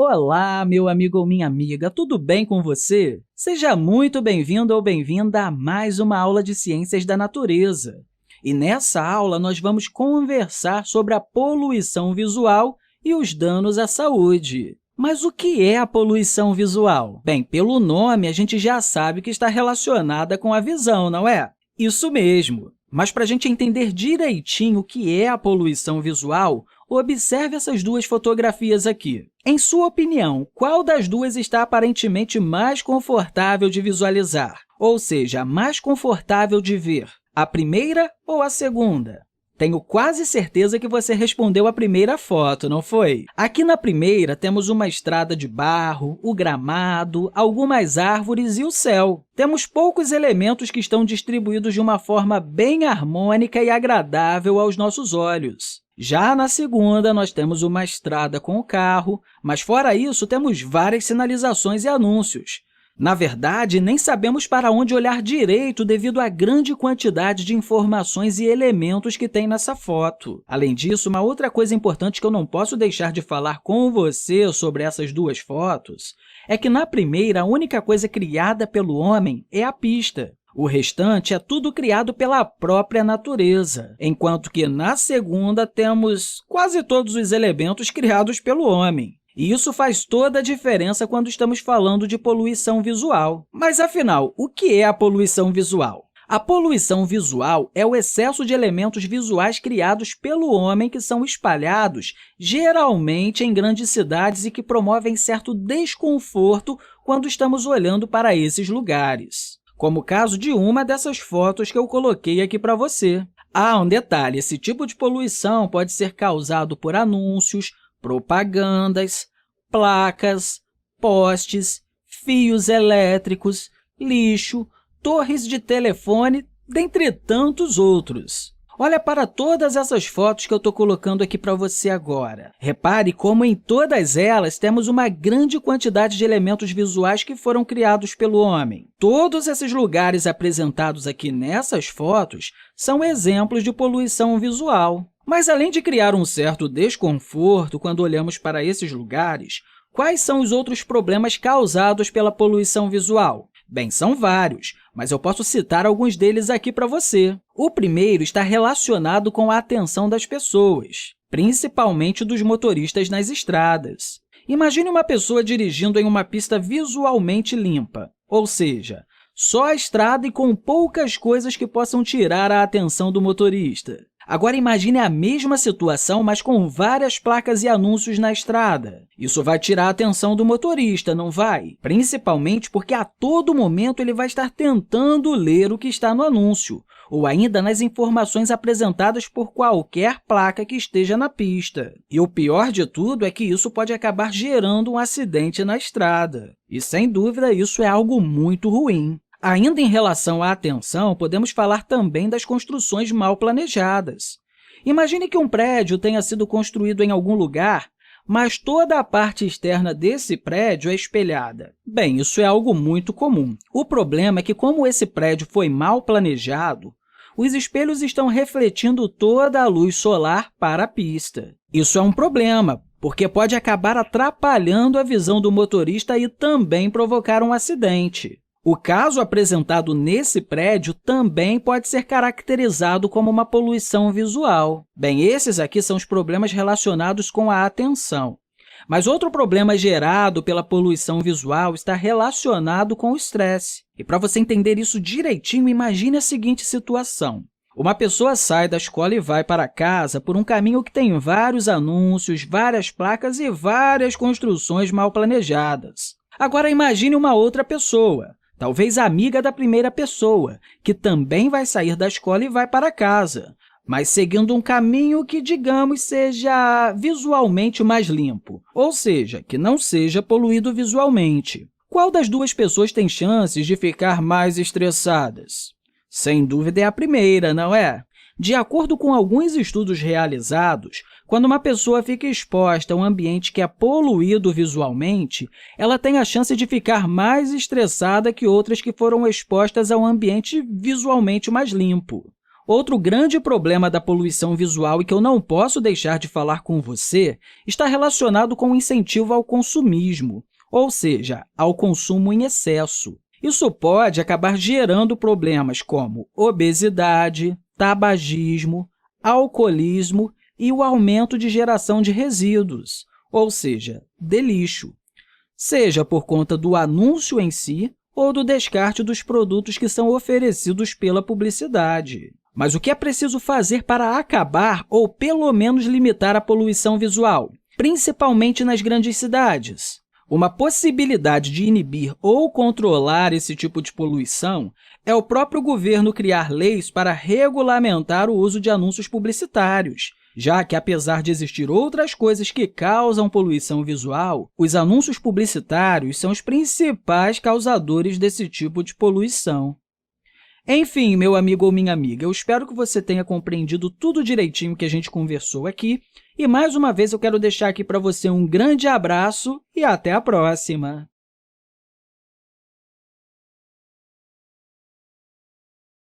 Olá, meu amigo ou minha amiga, tudo bem com você? Seja muito bem-vindo ou bem-vinda a mais uma aula de Ciências da Natureza. E nessa aula, nós vamos conversar sobre a poluição visual e os danos à saúde. Mas o que é a poluição visual? Bem, pelo nome, a gente já sabe que está relacionada com a visão, não é? Isso mesmo! Mas para a gente entender direitinho o que é a poluição visual, observe essas duas fotografias aqui. Em sua opinião, qual das duas está aparentemente mais confortável de visualizar? Ou seja, mais confortável de ver? A primeira ou a segunda? Tenho quase certeza que você respondeu a primeira foto, não foi? Aqui na primeira, temos uma estrada de barro, o gramado, algumas árvores e o céu. Temos poucos elementos que estão distribuídos de uma forma bem harmônica e agradável aos nossos olhos. Já na segunda, nós temos uma estrada com o carro, mas fora isso, temos várias sinalizações e anúncios. Na verdade, nem sabemos para onde olhar direito devido à grande quantidade de informações e elementos que tem nessa foto. Além disso, uma outra coisa importante que eu não posso deixar de falar com você sobre essas duas fotos é que, na primeira, a única coisa criada pelo homem é a pista. O restante é tudo criado pela própria natureza, enquanto que, na segunda, temos quase todos os elementos criados pelo homem. E isso faz toda a diferença quando estamos falando de poluição visual. Mas, afinal, o que é a poluição visual? A poluição visual é o excesso de elementos visuais criados pelo homem que são espalhados, geralmente em grandes cidades e que promovem certo desconforto quando estamos olhando para esses lugares, como o caso de uma dessas fotos que eu coloquei aqui para você. Um detalhe, esse tipo de poluição pode ser causado por anúncios, propagandas, placas, postes, fios elétricos, lixo, torres de telefone, dentre tantos outros. Olha para todas essas fotos que eu estou colocando aqui para você agora. Repare como em todas elas temos uma grande quantidade de elementos visuais que foram criados pelo homem. Todos esses lugares apresentados aqui nessas fotos são exemplos de poluição visual. Mas, além de criar um certo desconforto quando olhamos para esses lugares, quais são os outros problemas causados pela poluição visual? Bem, são vários, mas eu posso citar alguns deles aqui para você. O primeiro está relacionado com a atenção das pessoas, principalmente dos motoristas nas estradas. Imagine uma pessoa dirigindo em uma pista visualmente limpa, ou seja, só a estrada e com poucas coisas que possam tirar a atenção do motorista. Agora, imagine a mesma situação, mas com várias placas e anúncios na estrada. Isso vai tirar a atenção do motorista, não vai? Principalmente porque a todo momento ele vai estar tentando ler o que está no anúncio, ou ainda nas informações apresentadas por qualquer placa que esteja na pista. E o pior de tudo é que isso pode acabar gerando um acidente na estrada. E, sem dúvida, isso é algo muito ruim. Ainda em relação à atenção, podemos falar também das construções mal planejadas. Imagine que um prédio tenha sido construído em algum lugar, mas toda a parte externa desse prédio é espelhada. Bem, isso é algo muito comum. O problema é que, como esse prédio foi mal planejado, os espelhos estão refletindo toda a luz solar para a pista. Isso é um problema, porque pode acabar atrapalhando a visão do motorista e também provocar um acidente. O caso apresentado nesse prédio também pode ser caracterizado como uma poluição visual. Bem, esses aqui são os problemas relacionados com a atenção. Mas outro problema gerado pela poluição visual está relacionado com o estresse. E para você entender isso direitinho, imagine a seguinte situação. Uma pessoa sai da escola e vai para casa por um caminho que tem vários anúncios, várias placas e várias construções mal planejadas. Agora, imagine uma outra pessoa, talvez amiga da primeira pessoa, que também vai sair da escola e vai para casa, mas seguindo um caminho que, digamos, seja visualmente mais limpo, ou seja, que não seja poluído visualmente. Qual das duas pessoas tem chances de ficar mais estressadas? Sem dúvida é a primeira, não é? De acordo com alguns estudos realizados, quando uma pessoa fica exposta a um ambiente que é poluído visualmente, ela tem a chance de ficar mais estressada que outras que foram expostas a um ambiente visualmente mais limpo. Outro grande problema da poluição visual e que eu não posso deixar de falar com você está relacionado com o incentivo ao consumismo, ou seja, ao consumo em excesso. Isso pode acabar gerando problemas como obesidade, tabagismo, alcoolismo e o aumento de geração de resíduos, ou seja, de lixo, seja por conta do anúncio em si ou do descarte dos produtos que são oferecidos pela publicidade. Mas o que é preciso fazer para acabar ou, pelo menos, limitar a poluição visual, principalmente nas grandes cidades? Uma possibilidade de inibir ou controlar esse tipo de poluição é o próprio governo criar leis para regulamentar o uso de anúncios publicitários, já que, apesar de existir outras coisas que causam poluição visual, os anúncios publicitários são os principais causadores desse tipo de poluição. Enfim, meu amigo ou minha amiga, eu espero que você tenha compreendido tudo direitinho que a gente conversou aqui. E, mais uma vez, eu quero deixar aqui para você um grande abraço e até a próxima!